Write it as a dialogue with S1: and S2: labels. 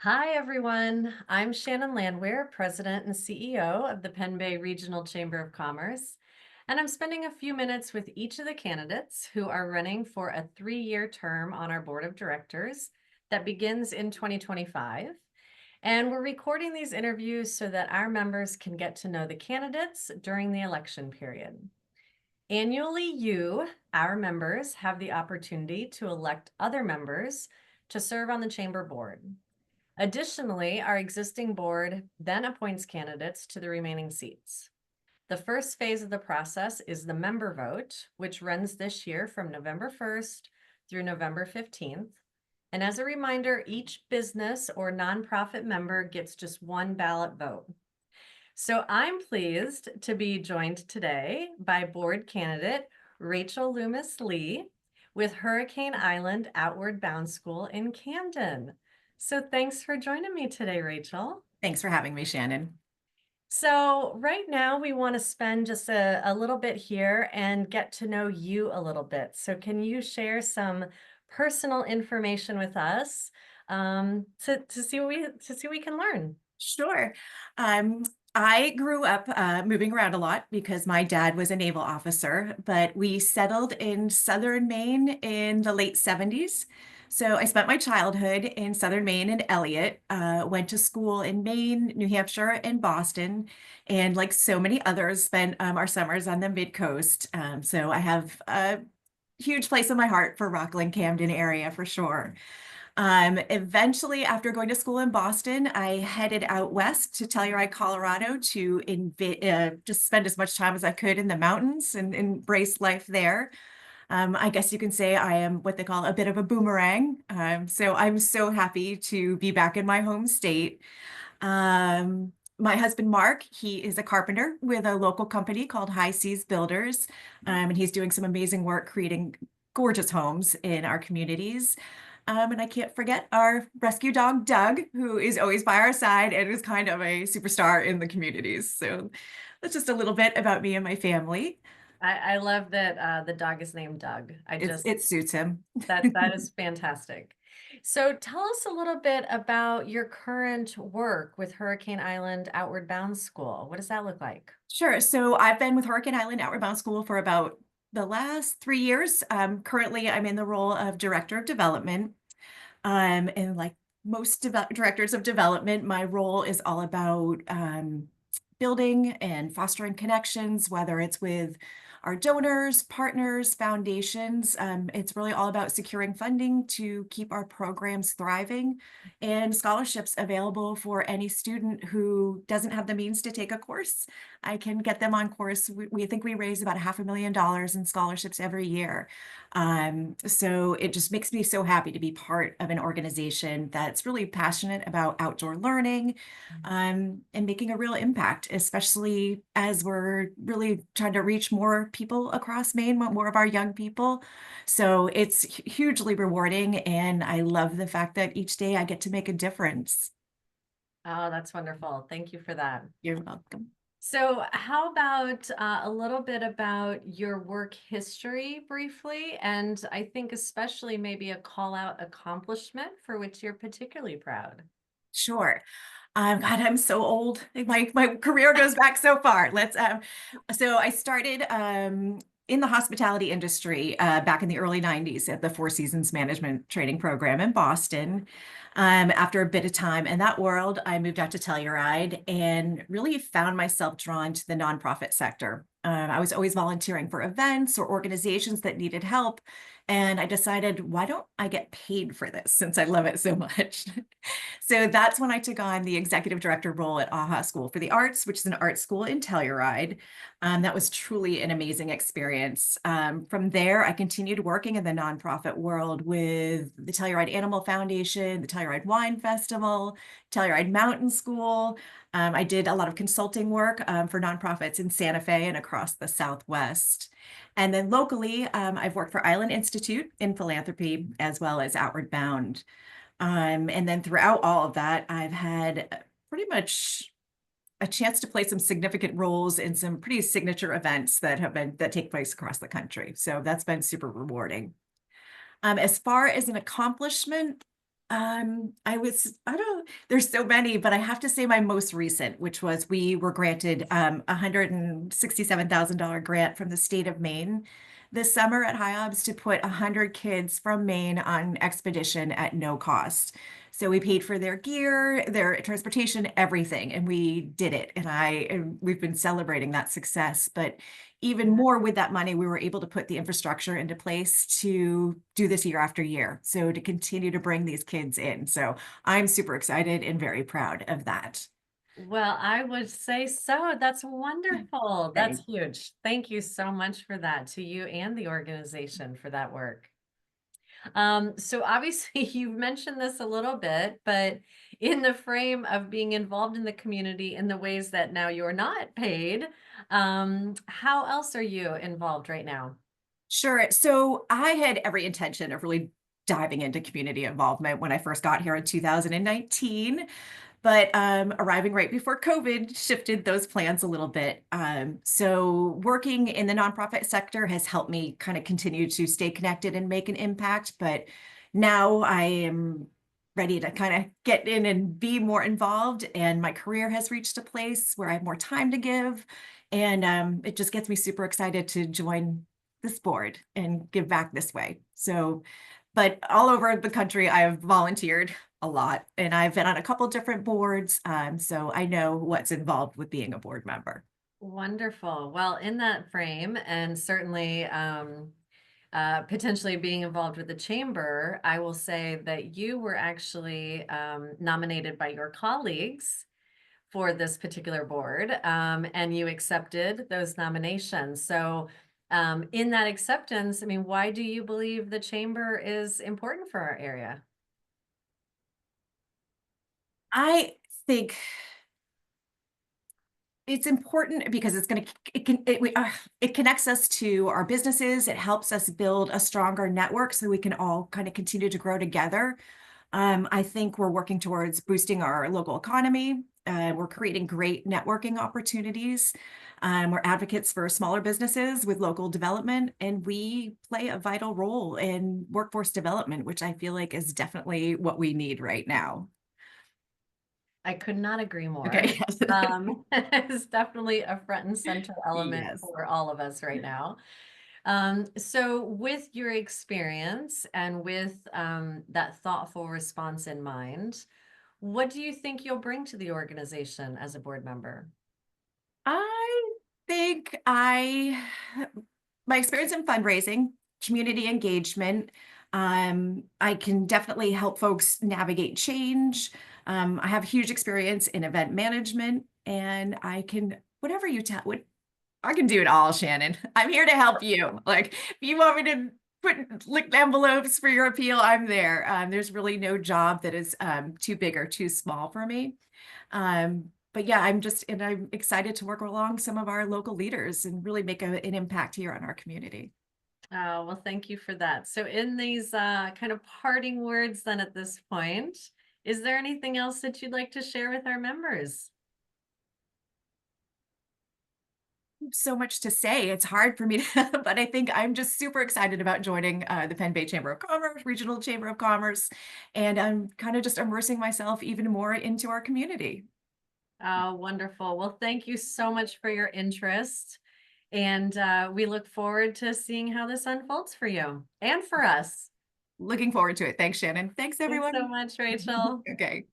S1: Hi, everyone. I'm Shannon Landwehr, President and CEO of the Penn Bay Regional Chamber of Commerce, and I'm spending a few minutes with each of the candidates who are running for a 3-year term on our board of directors that begins in 2025. And we're recording these interviews so that our members can get to know the candidates during the election period. Annually, you, our members, have the opportunity to elect other members to serve on the chamber board. Additionally, our existing board then appoints candidates to the remaining seats. The first phase of the process is the member vote, which runs this year from November 1st through November 15th. And as a reminder, each business or nonprofit member gets just one ballot vote. So I'm pleased to be joined today by board candidate Rachel Loomis Lee with Hurricane Island Outward Bound School in Camden. So thanks for joining me today, Rachel.
S2: Thanks for having me, Shannon.
S1: So right now we want to spend just a little bit here and get to know you a little bit. So can you share some personal information with us to see what we can learn?
S2: Sure. Um, I grew up moving around a lot because my dad was a naval officer, but we settled in southern Maine in the late 70s. So I spent my childhood in southern Maine and Elliott, went to school in Maine, New Hampshire, and Boston, and like so many others, spent our summers on the mid-coast. So I have a huge place in my heart for Rockland, Camden area for sure. Eventually, after going to school in Boston, I headed out west to Telluride, Colorado to just spend as much time as I could in the mountains and embrace life there. I guess you can say I am what they call a bit of a boomerang. So I'm so happy to be back in my home state. My husband, Mark, he is a carpenter with a local company called High Seas Builders, and he's doing some amazing work creating gorgeous homes in our communities. And I can't forget our rescue dog, Doug, who is always by our side and is kind of a superstar in the communities. So that's just a little bit about me and my family.
S1: I love that the dog is named Doug.
S2: It suits him.
S1: That is fantastic. So tell us a little bit about your current work with Hurricane Island Outward Bound School. What does that look like?
S2: Sure. So I've been with Hurricane Island Outward Bound School for about the last 3 years. Currently, I'm in the role of Director of Development. And like most directors of development, my role is all about building and fostering connections, whether it's with our donors, partners, foundations. It's really all about securing funding to keep our programs thriving and scholarships available for any student who doesn't have the means to take a course. I can get them on course. We think we raise about $500,000 in scholarships every year. So it just makes me so happy to be part of an organization that's really passionate about outdoor learning, and making a real impact, especially as we're really trying to reach more people across Maine, more of our young people. So it's hugely rewarding, and I love the fact that each day I get to make a difference.
S1: Oh, that's wonderful. Thank you for that.
S2: You're welcome.
S1: So how about a little bit about your work history briefly, and I think especially maybe a call out accomplishment for which you're particularly proud.
S2: Sure. God, I'm so old. My career goes back so far. So I started in the hospitality industry back in the early 90s at the Four Seasons Management Training Program in Boston. After a bit of time in that world, I moved out to Telluride and really found myself drawn to the nonprofit sector. I was always volunteering for events or organizations that needed help. And I decided, why don't I get paid for this since I love it so much? So that's when I took on the executive director role at AHA School for the Arts, which is an art school in Telluride. That was truly an amazing experience. From there, I continued working in the nonprofit world with the Telluride Animal Foundation, the Telluride Wine Festival, Telluride Mountain School. I did a lot of consulting work for nonprofits in Santa Fe and across the Southwest. And then locally, I've worked for Island Institute in philanthropy as well as Outward Bound. And then throughout all of that, I've had pretty much a chance to play some significant roles in some pretty signature events that take place across the country. So that's been super rewarding. As far as an accomplishment, I don't, there's so many, but I have to say my most recent, which was we were granted $167,000 grant from the state of Maine this summer at HIOBS to put 100 kids from Maine on expedition at no cost. So we paid for their gear, their transportation, everything, and we did it. And we've been celebrating that success. But even more with that money, we were able to put the infrastructure into place to do this year after year. So to continue to bring these kids in. So I'm super excited and very proud of that.
S1: Well, I would say so. That's wonderful. That's
S2: Thank
S1: huge. Thank you so much for that, to you and the organization for that work. So obviously you've mentioned this a little bit, but in the frame of being involved in the community in the ways that now you're not paid, how else are you involved right now?
S2: Sure. So I had every intention of really diving into community involvement when I first got here in 2019. But arriving right before COVID shifted those plans a little bit. So working in the nonprofit sector has helped me kind of continue to stay connected and make an impact. But now I am ready to kind of get in and be more involved. And my career has reached a place where I have more time to give. And it just gets me super excited to join this board and give back this way. So, but all over the country, I have volunteered a lot, and I've been on a couple different boards, so I know what's involved with being a board member.
S1: Wonderful. Well, in that frame, and certainly potentially being involved with the chamber, I will say that you were actually nominated by your colleagues for this particular board, and you accepted those nominations. So, in that acceptance, I mean, why do you believe the chamber is important for our area?
S2: I think it's important because it's going to it connects us to our businesses. It helps us build a stronger network so we can all kind of continue to grow together. I think we're working towards boosting our local economy. We're creating great networking opportunities. We're advocates for smaller businesses with local development, and we play a vital role in workforce development, which I feel like is definitely what we need right now.
S1: I could not agree more.
S2: Okay. Yes.
S1: It's definitely a front and center element
S2: Yes.
S1: for all of us right now. So with your experience and with that thoughtful response in mind, what do you think you'll bring to the organization as a board member?
S2: I think my experience in fundraising, community engagement, I can definitely help folks navigate change. I have huge experience in event management, and I can whatever you tell what I can do it all, Shannon. I'm here to help you. Like if you want me to put lick envelopes for your appeal, I'm there. There's really no job that is too big or too small for me. But yeah, I'm excited to work along some of our local leaders and really make an impact here on our community.
S1: Oh, well, thank you for that. So in these kind of parting words then at this point, is there anything else that you'd like to share with our members?
S2: So much to say. It's hard for me to, but I think I'm just super excited about joining the Penn Bay Chamber of Commerce, Regional Chamber of Commerce, and I'm kind of just immersing myself even more into our community.
S1: Oh, wonderful. Well, thank you so much for your interest. And we look forward to seeing how this unfolds for you and for us.
S2: Looking forward to it. Thanks, Shannon. Thanks,
S1: Thanks so
S2: everyone.
S1: much, Rachel.
S2: Okay.